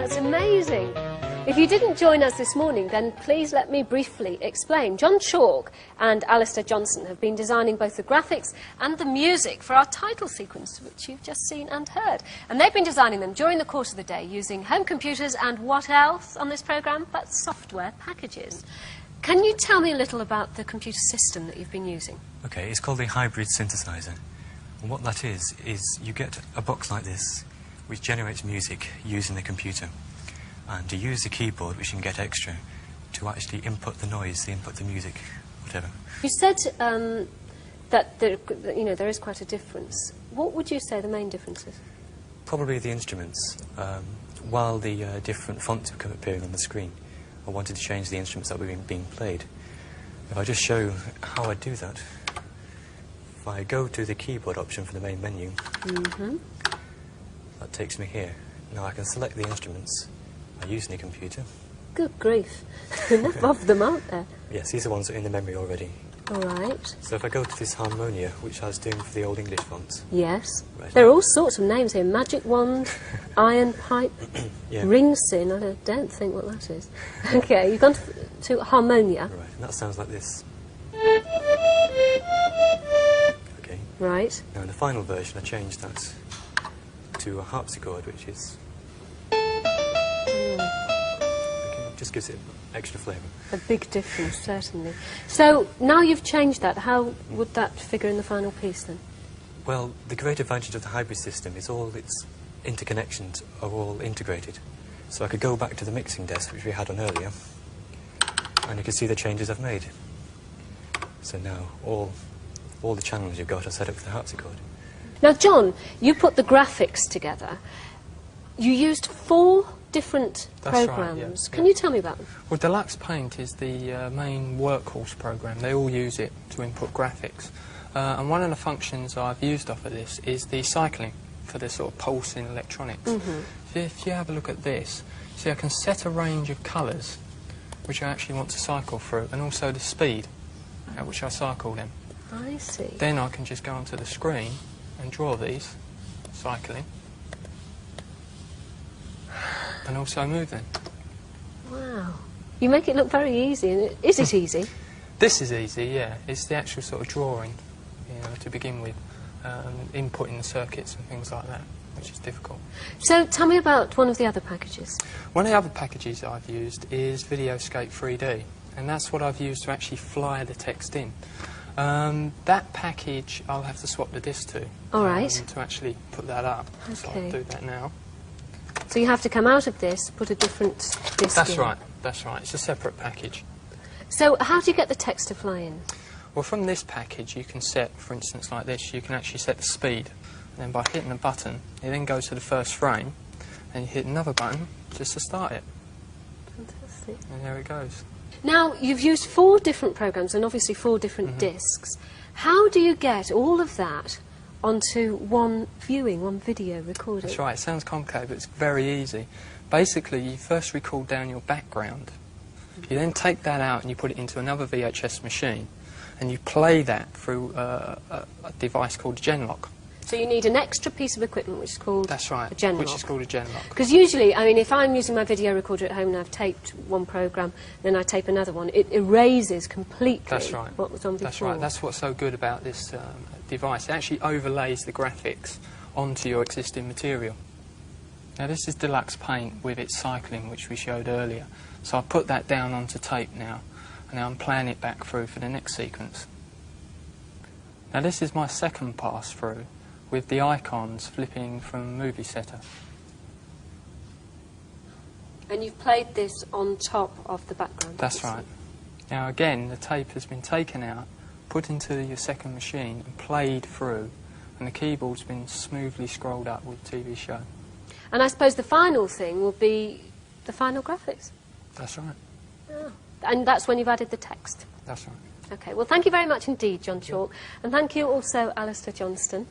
That's amazing. If you didn't join us this morning, then please let me briefly explain. John Chalk and Alistair Johnson have been designing both the graphics and the music for our title sequence, which you've just seen and heard. And they've been designing them during the course of the day using home computers and what else on this programme but software packages. Can you tell me a little about the computer system that you've been using? Okay, it's called a hybrid synthesizer. And what that is you get a box like this which generates music using the computer. And to use the keyboard, which you can get extra, to actually input the noise, input the music, whatever. You said that there is quite a difference. What would you say the main difference is? Probably the instruments. While the different fonts have come appearing on the screen, I wanted to change the instruments that were being played. If I just show how I do that, if I go to the keyboard option for the main menu, that takes me here. Now I can select the instruments using the computer. Good grief. Enough of them, aren't there? Yes, these are ones that are in the memory already. All right. So if I go to this harmonia, which I was doing for the Old English fonts. Yes. Right. There are all sorts of names here. Magic wand, iron pipe, yeah. ring sin. I don't think what that is. Okay, you've gone to harmonia. Right, and that sounds like this. Okay. Right. Now in the final version, I changed that to a harpsichord, which is... just gives it extra flavour. A big difference, certainly. So, now you've changed that, how would that figure in the final piece, then? Well, the great advantage of the hybrid system is all its interconnections are all integrated. So I could go back to the mixing desk, which we had on earlier, and you can see the changes I've made. So now, all the channels you've got are set up for the harpsichord. Now, John, you put the graphics together. You used 4 different programs. Right, Can you tell me about them? Well, Deluxe Paint is the main workhorse program. They all use it to input graphics. And one of the functions I've used off of this is the cycling for the sort of pulsing electronics. So if you have a look at this, see I can set a range of colours which I actually want to cycle through, and also the speed at which I cycle them. I see. Then I can just go onto the screen and draw these, cycling, and also move them. Wow. You make it look very easy. And is it easy? This is easy, yeah. It's the actual sort of drawing, to begin with, inputting the circuits and things like that, which is difficult. So tell me about one of the other packages. One of the other packages I've used is Videoscape 3D, and that's what I've used to actually fly the text in. That package I'll have to swap the disc to. All right. To actually put that up. Okay. So I'll do that now. So you have to come out of this, put a different disc That's in. right, that's right. It's a separate package. So how do you get the text to fly in? Well, from this package you can set, for instance like this, you can actually set the speed. And then by hitting the button, it then goes to the first frame, and you hit another button just to start it. Fantastic. And there it goes. Now, you've used 4 different programs and obviously 4 different discs. How do you get all of that onto one video recording? That's right, it sounds complicated, but it's very easy. Basically, you first record down your background. You then take that out and you put it into another VHS machine, and you play that through a device called a Genlock. So you need an extra piece of equipment which is called That's right, a Genlock. which is called a Genlock. Because usually, I mean, if I'm using my video recorder at home and I've taped one program, then I tape another one, it erases completely what was on before. That's right, that's what's so good about this device. It actually overlays the graphics onto your existing material. Now this is Deluxe Paint with its cycling, which we showed earlier. So I'll put that down onto tape now, and now I'm playing it back through for the next sequence. Now this is my second pass through, with the icons flipping from Movie Setter. And you've played this on top of the background? That's right. Now again, the tape has been taken out, put into your second machine and played through, and the keyboard's been smoothly scrolled up with TV show. And I suppose the final thing will be the final graphics? That's right. Oh. And that's when you've added the text? That's right. OK, well thank you very much indeed, John Chalk, and thank you also, Alistair Johnston.